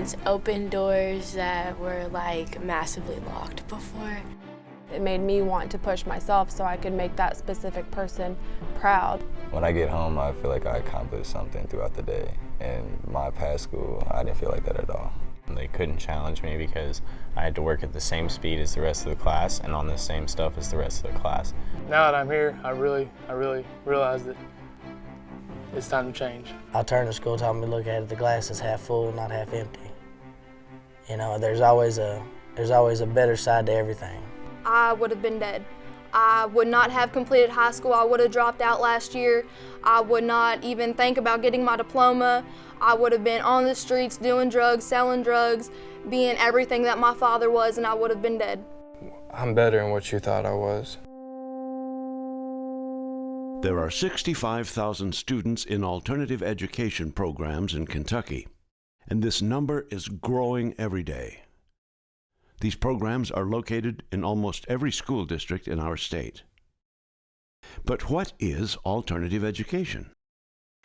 experience open doors that were like massively locked before. It made me want to push myself so I could make that specific person proud. When I get home, I feel like I accomplished something throughout the day. In my past school, I didn't feel like that at all. They couldn't challenge me because I had to work at the same speed as the rest of the class and on the same stuff as the rest of the class. Now that I'm here, I really realize that it's time to change. Alternative school taught me to look at it, the glass is half full, not half empty. You know, there's always a better side to everything. I would have been dead. I would not have completed high school. I would have dropped out last year. I would not even think about getting my diploma. I would have been on the streets doing drugs, selling drugs, being everything that my father was, and I would have been dead. I'm better than what you thought I was. There are 65,000 students in alternative education programs in Kentucky, and this number is growing every day. These programs are located in almost every school district in our state. But what is alternative education?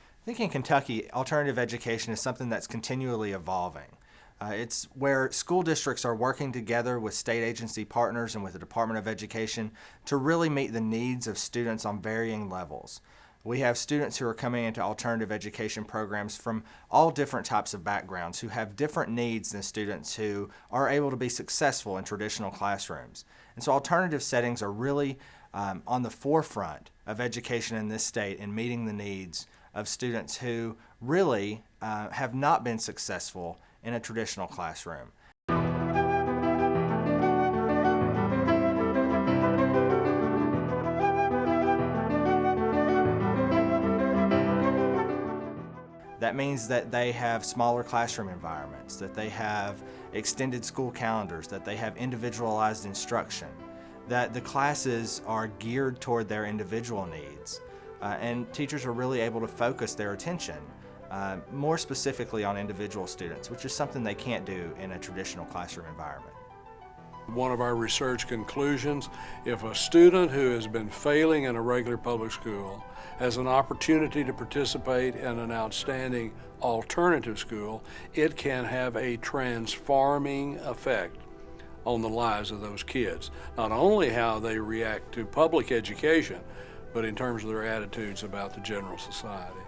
I think in Kentucky, alternative education is something that's continually evolving. It's where school districts are working together with state agency partners and with the Department of Education to really meet the needs of students on varying levels. We have students who are coming into alternative education programs from all different types of backgrounds who have different needs than students who are able to be successful in traditional classrooms. And so alternative settings are really on the forefront of education in this state and meeting the needs of students who really have not been successful in a traditional classroom. That means that they have smaller classroom environments, that they have extended school calendars, that they have individualized instruction, that the classes are geared toward their individual needs, and teachers are really able to focus their attention more specifically on individual students, which is something they can't do in a traditional classroom environment. One of our research conclusions, if a student who has been failing in a regular public school has an opportunity to participate in an outstanding alternative school, it can have a transforming effect on the lives of those kids. Not only how they react to public education, but in terms of their attitudes about the general society.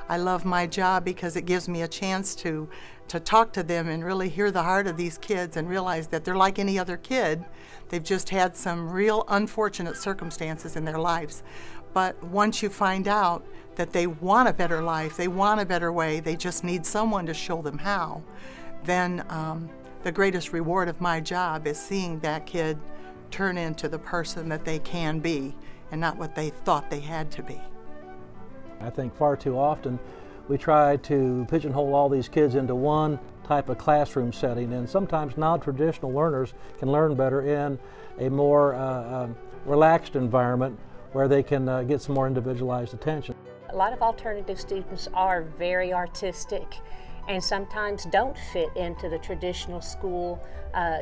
I love my job because it gives me a chance to talk to them and really hear the heart of these kids and realize that they're like any other kid. They've just had some real unfortunate circumstances in their lives. But once you find out that they want a better life, they want a better way, they just need someone to show them how, then the greatest reward of my job is seeing that kid turn into the person that they can be and not what they thought they had to be. I think far too often we try to pigeonhole all these kids into one type of classroom setting, and sometimes non-traditional learners can learn better in a more relaxed environment where they can get some more individualized attention. A lot of alternative students are very artistic and sometimes don't fit into the traditional school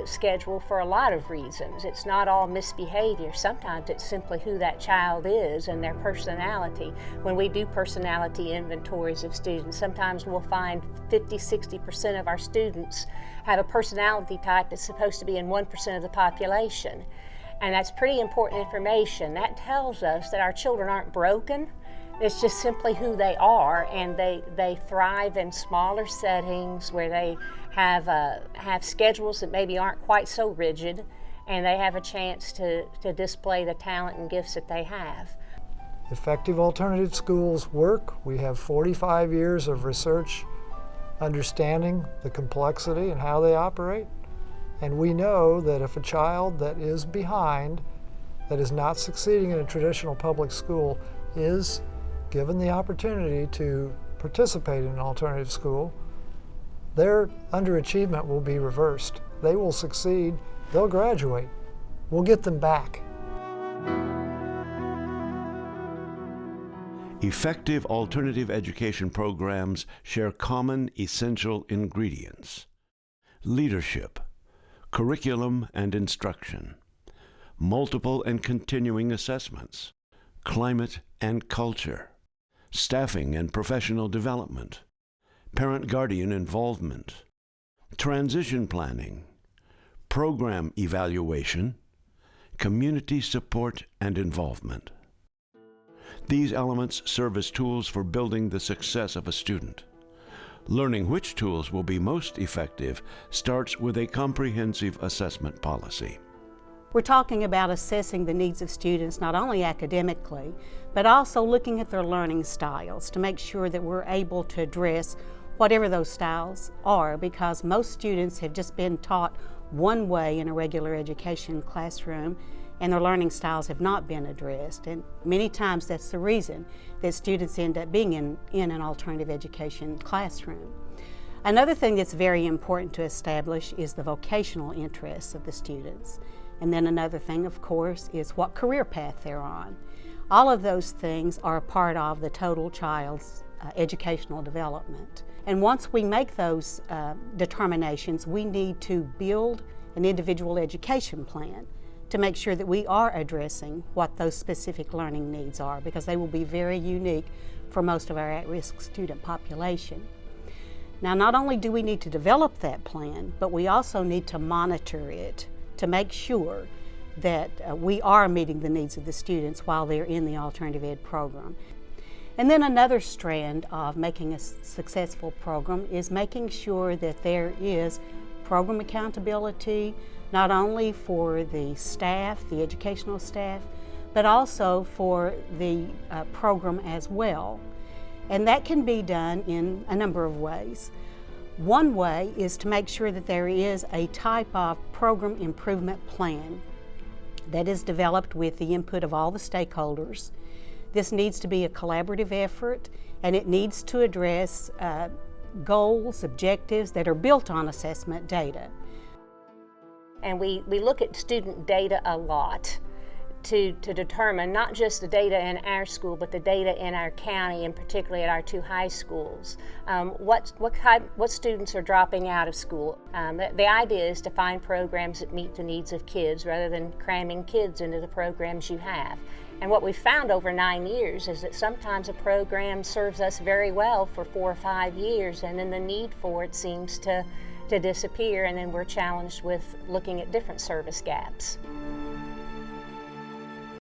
schedule for a lot of reasons. It's not all misbehavior. Sometimes it's simply who that child is and their personality. When we do personality inventories of students, sometimes we'll find 50–60% of our students have a personality type that's supposed to be in 1% of the population. And that's pretty important information. That tells us that our children aren't broken. It's just simply who they are, and they thrive in smaller settings where they have schedules that maybe aren't quite so rigid, and they have a chance to display the talent and gifts that they have. Effective alternative schools work. We have 45 years of research understanding the complexity and how they operate. And we know that if a child that is behind, that is not succeeding in a traditional public school, is given the opportunity to participate in an alternative school, their underachievement will be reversed. They will succeed, they'll graduate. We'll get them back. Effective alternative education programs share common essential ingredients: leadership, curriculum and instruction, multiple and continuing assessments, climate and culture, staffing and professional development, parent-guardian involvement, transition planning, program evaluation, community support and involvement. These elements serve as tools for building the success of a student. Learning which tools will be most effective starts with a comprehensive assessment policy. We're talking about assessing the needs of students not only academically, but also looking at their learning styles to make sure that we're able to address whatever those styles are, because most students have just been taught one way in a regular education classroom and their learning styles have not been addressed. And many times that's the reason that students end up being in an alternative education classroom. Another thing that's very important to establish is the vocational interests of the students. And then another thing, of course, is what career path they're on. All of those things are a part of the total child's educational development. And once we make those determinations, we need to build an individual education plan to make sure that we are addressing what those specific learning needs are, because they will be very unique for most of our at-risk student population. Now, not only do we need to develop that plan, but we also need to monitor it to make sure that we are meeting the needs of the students while they're in the alternative ed program. And then another strand of making a successful program is making sure that there is program accountability, not only for the staff, the educational staff, but also for the program as well. And that can be done in a number of ways. One way is to make sure that there is a type of program improvement plan that is developed with the input of all the stakeholders. This needs to be a collaborative effort, and it needs to address goals, objectives that are built on assessment data. And we look at student data a lot to determine not just the data in our school, but the data in our county, and particularly at our two high schools. What students are dropping out of school. The idea is to find programs that meet the needs of kids rather than cramming kids into the programs you have. And what we've found over 9 years is that sometimes a program serves us very well for 4 or 5 years, and then the need for it seems to disappear, and then we're challenged with looking at different service gaps.